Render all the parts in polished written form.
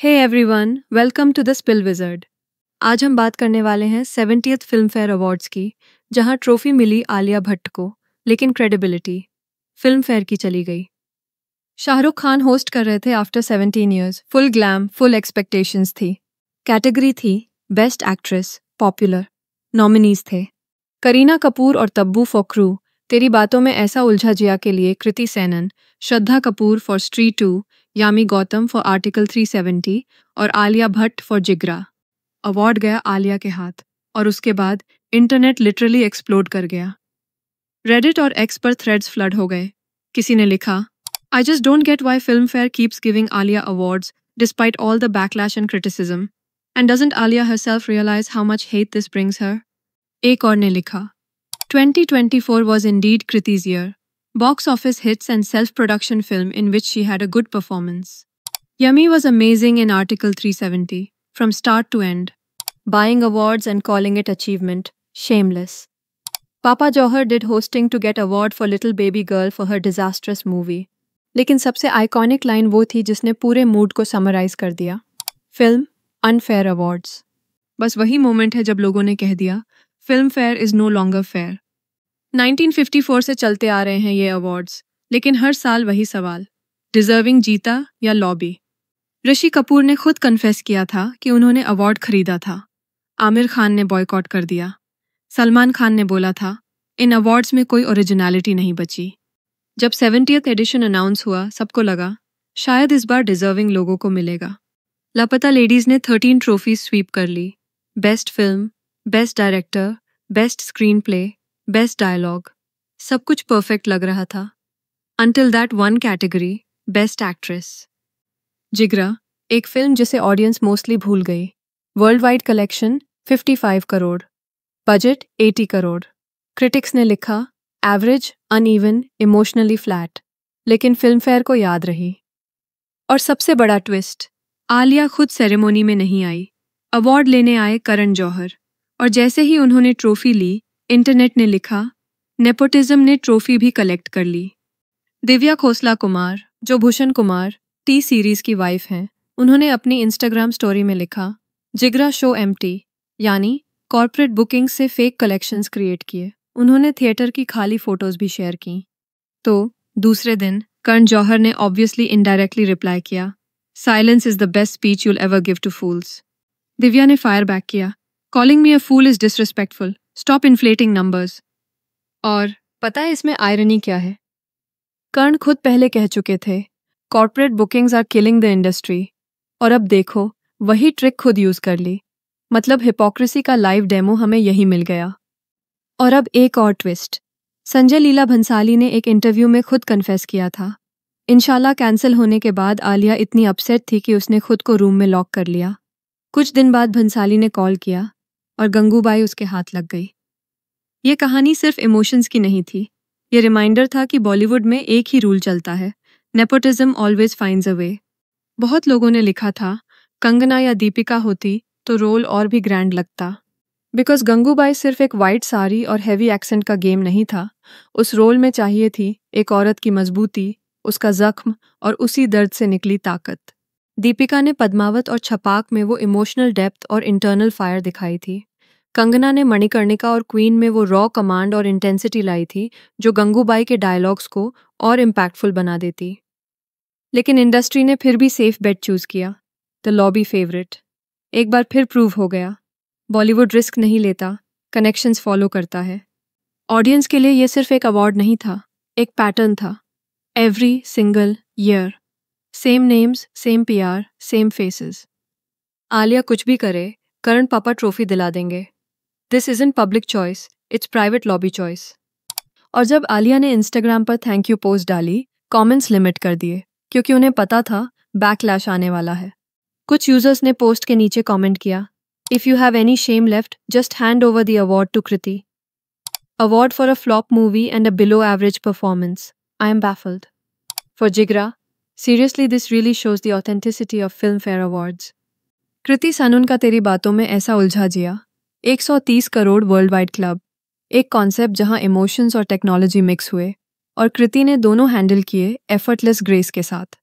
Hey everyone, welcome to the spill wizard. आज हम बात करने वाले हैं 70th फिल्म फेयर अवार्ड्स की, जहां ट्रॉफी मिली आलिया भट्ट को, लेकिन क्रेडिबिलिटी फिल्म फेयर की चली गई। शाहरुख खान होस्ट कर रहे थे after 17 years. Full glam, full expectations थी। कैटेगरी थी बेस्ट एक्ट्रेस, पॉपुलर। नॉमिनीज थे करीना कपूर और तब्बू फॉर क्रू, तेरी बातों में ऐसा उलझा जिया के लिए कृति सेनन, श्रद्धा कपूर फॉर स्त्री 2, यामी गौतम फॉर आर्टिकल 370 और आलिया भट्ट फॉर जिगरा। अवार्ड गया आलिया के हाथ और उसके बाद इंटरनेट लिटरली एक्सप्लोड कर गया। रेडिट और एक्स पर थ्रेड्स फ्लड हो गए। किसी ने लिखा, I just don't get why Filmfare keeps giving Alia awards despite all the backlash and criticism, and doesn't Alia herself realise how much hate this brings her. एक और ने लिखा, 2024 was indeed Kriti's year. Box office hits and self-production film in which she had a good performance. Yummy was amazing in Article 370, from start to end. Buying awards and calling it achievement, shameless. Papa Johar did hosting to get award for Little Baby Girl for her disastrous movie. लेकिन सबसे iconic line वो थी जिसने पूरे mood को summarize कर दिया। Film unfair awards. बस वही मोमेंट है जब लोगों ने कह दिया, Filmfare is no longer fair. 1954 से चलते आ रहे हैं ये अवार्ड्स, लेकिन हर साल वही सवाल, डिजर्विंग जीता या लॉबी। ऋषि कपूर ने खुद कन्फेस किया था कि उन्होंने अवार्ड खरीदा था। आमिर खान ने बॉयकॉट कर दिया। सलमान खान ने बोला था, इन अवार्ड्स में कोई ओरिजिनलिटी नहीं बची। जब 70th एडिशन अनाउंस हुआ, सबको लगा शायद इस बार डिजर्विंग लोगों को मिलेगा। लापता लेडीज ने 13 ट्रॉफीज स्वीप कर ली। Best film, best director, best screenplay, best dialogue, सब कुछ परफेक्ट लग रहा था। Until that one category, best actress. Jigra, एक फिल्म जिसे ऑडियंस मोस्टली भूल गई। Worldwide collection 55 crore, budget 80 crore. Critics ने लिखा, एवरेज, अनइवन, इमोशनली फ्लैट, लेकिन फिल्म फेयर को याद रही। और सबसे बड़ा ट्विस्ट, आलिया खुद सेरेमोनी में नहीं आई। अवार्ड लेने आए करण जौहर, और जैसे ही उन्होंने ट्रॉफी ली, इंटरनेट ने लिखा, नेपोटिज्म ने ट्रॉफी भी कलेक्ट कर ली। दिव्या खोसला कुमार, जो भूषण कुमार टी सीरीज की वाइफ हैं, उन्होंने अपनी इंस्टाग्राम स्टोरी में लिखा, जिगरा शो एम्प्टी, यानी कॉर्पोरेट बुकिंग से फेक कलेक्शंस क्रिएट किए। उन्होंने थिएटर की खाली फोटोज भी शेयर की। तो दूसरे दिन करण जौहर ने ऑब्वियसली इनडायरेक्टली रिप्लाई किया, silence is the best speech you'll ever give to fools. Divya ने फायर बैक किया, calling me a fool is disrespectful, stop inflating numbers. और पता है इसमें आयरनी क्या है? कर्ण खुद पहले कह चुके थे, corporate bookings are killing the industry, और अब देखो वही ट्रिक खुद यूज कर ली। मतलब हिपोक्रेसी का लाइव डेमो हमें यही मिल गया। और अब एक और ट्विस्ट, संजय लीला भंसाली ने एक इंटरव्यू में खुद कन्फेस किया था। इंशाल्लाह कैंसिल होने के बाद आलिया इतनी अपसेट थी कि उसने खुद को रूम में लॉक कर लिया। कुछ दिन बाद भंसाली ने कॉल किया और गंगूबाई उसके हाथ लग गई। ये कहानी सिर्फ इमोशंस की नहीं थी, ये रिमाइंडर था कि बॉलीवुड में एक ही रूल चलता है, नेपोटिज्म ऑलवेज फाइंड्स अ वे। बहुत लोगों ने लिखा था, कंगना या दीपिका होती तो रोल और भी ग्रैंड लगता। बिकॉज गंगूबाई सिर्फ एक वाइट साड़ी और हैवी एक्सेंट का गेम नहीं था, उस रोल में चाहिए थी एक औरत की मजबूती, उसका जख्म और उसी दर्द से निकली ताकत। दीपिका ने पद्मावत और छपाक में वो इमोशनल डेप्थ और इंटरनल फायर दिखाई थी। कंगना ने मणिकर्णिका और क्वीन में वो रॉ कमांड और इंटेंसिटी लाई थी जो गंगूबाई के डायलॉग्स को और इम्पैक्टफुल बना देती। लेकिन इंडस्ट्री ने फिर भी सेफ बेट चूज किया, द लॉबी फेवरेट। एक बार फिर प्रूव हो गया, बॉलीवुड रिस्क नहीं लेता, कनेक्शंस फॉलो करता है। ऑडियंस के लिए ये सिर्फ एक अवार्ड नहीं था, एक पैटर्न था। Every single year same names, same PR, same faces. Alia कुछ भी करे, करण पापा ट्रॉफी दिला देंगे। This isn't public choice, it's private lobby choice. और जब आलिया ने इंस्टाग्राम पर थैंक यू पोस्ट डाली, कमेंट्स लिमिट कर दिए, क्योंकि उन्हें पता था बैकलैश आने वाला है। कुछ यूजर्स ने पोस्ट के नीचे कमेंट किया, if you have any shame left, just hand over the award to Kriti. Award for a flop movie and a below average performance, I am baffled. For Jigra, seriously this really shows the authenticity of Filmfare awards. Kriti Sanon का Teri Baaton Mein Aisa Uljha Jiya, 130 crore worldwide club, एक concept जहां emotions और technology mix हुए, और कृति ने दोनों handle किए effortless grace के साथ।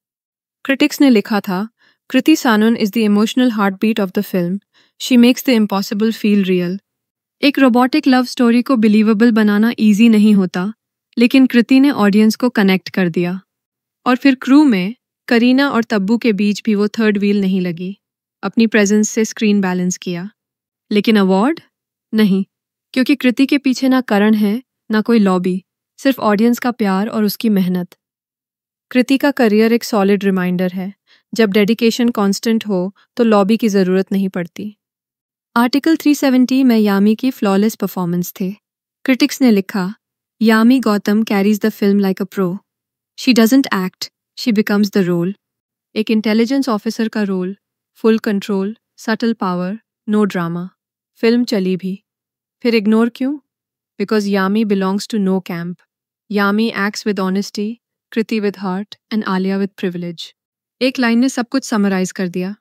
क्रिटिक्स ने लिखा था, Kriti Sanon is the emotional heartbeat of the film. She makes the impossible feel real. एक रोबोटिक लव स्टोरी को बिलीवेबल बनाना इजी नहीं होता, लेकिन कृति ने ऑडियंस को कनेक्ट कर दिया। और फिर क्रू में करीना और तब्बू के बीच भी वो थर्ड व्हील नहीं लगी, अपनी प्रेजेंस से स्क्रीन बैलेंस किया। लेकिन अवार्ड नहीं, क्योंकि कृति के पीछे ना करण है ना कोई लॉबी, सिर्फ ऑडियंस का प्यार और उसकी मेहनत। कृति का करियर एक सॉलिड रिमाइंडर है, जब डेडिकेशन कांस्टेंट हो तो लॉबी की ज़रूरत नहीं पड़ती। आर्टिकल 370 में यामी की फ्लॉलेस परफॉर्मेंस थे। क्रिटिक्स ने लिखा, Yami Gautam carries the film like a pro. She doesn't act, she becomes the role. एक इंटेलिजेंस ऑफिसर का role, full control, subtle power, no drama. Film चली भी। फिर इग्नोर क्यों? Because Yami belongs to no camp. Yami acts with honesty, Kriti with heart and Alia with privilege. एक line ने सब कुछ समराइज कर दिया।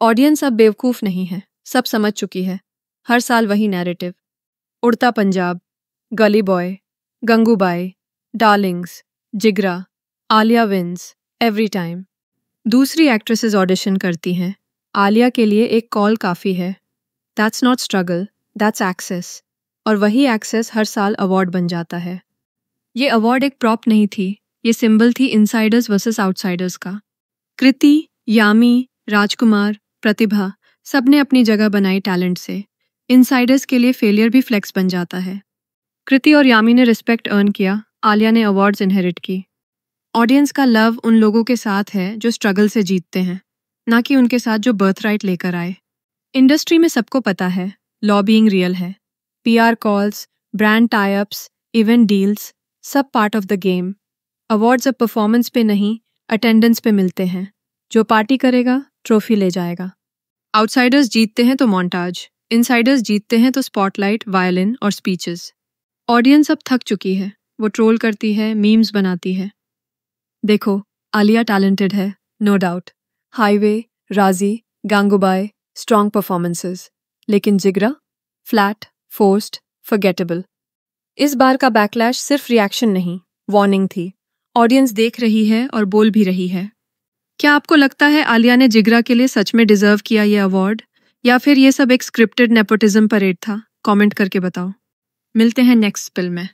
ऑडियंस अब बेवकूफ़ नहीं है, सब समझ चुकी है। हर साल वही नैरेटिव, उड़ता पंजाब, गली boy, Gangubai, darlings, Jigra, Alia wins every time. दूसरी एक्ट्रेसेस ऑडिशन करती हैं, आलिया के लिए एक कॉल काफ़ी है। That's not struggle, that's access. और वही एक्सेस हर साल अवार्ड बन जाता है। ये अवार्ड एक प्रॉप नहीं थी, ये सिंबल थी इनसाइडर्स वर्सेस आउटसाइडर्स का। कृति, यामी, राजकुमार, प्रतिभा सबने अपनी जगह बनाई टैलेंट से। इनसाइडर्स के लिए फेलियर भी फ्लेक्स बन जाता है। कृति और यामी ने रिस्पेक्ट अर्न किया, आलिया ने अवार्ड्स इनहेरिट की। ऑडियंस का लव उन लोगों के साथ है जो स्ट्रगल से जीतते हैं, ना कि उनके साथ जो बर्थराइट लेकर आए। इंडस्ट्री में सबको पता है, लॉबिंग रियल है। PR calls, brand tie ups, event deals, सब part of the game. Awards अब परफॉर्मेंस पे नहीं, अटेंडेंस पे मिलते हैं। जो पार्टी करेगा, ट्रॉफी ले जाएगा। आउटसाइडर्स जीतते हैं तो मॉन्टाज, इनसाइडर्स जीतते हैं तो स्पॉटलाइट, वायलिन और स्पीचेस। ऑडियंस अब थक चुकी है, वो ट्रोल करती है, मीम्स बनाती है। देखो, आलिया टैलेंटेड है, नो डाउट। हाईवे, राजी, गांगुबाई, स्ट्रॉन्ग परफॉर्मेंसेस। लेकिन जिगरा, फ्लैट, फोर्स्ड, फॉरगेटेबल। इस बार का बैकलैश सिर्फ रिएक्शन नहीं, वार्निंग थी। ऑडियंस देख रही है और बोल भी रही है। क्या आपको लगता है आलिया ने जिगरा के लिए सच में डिजर्व किया ये अवार्ड, या फिर ये सब एक स्क्रिप्टेड नेपोटिज्म परेड था? कमेंट करके बताओ। मिलते हैं नेक्स्ट फिल्म में।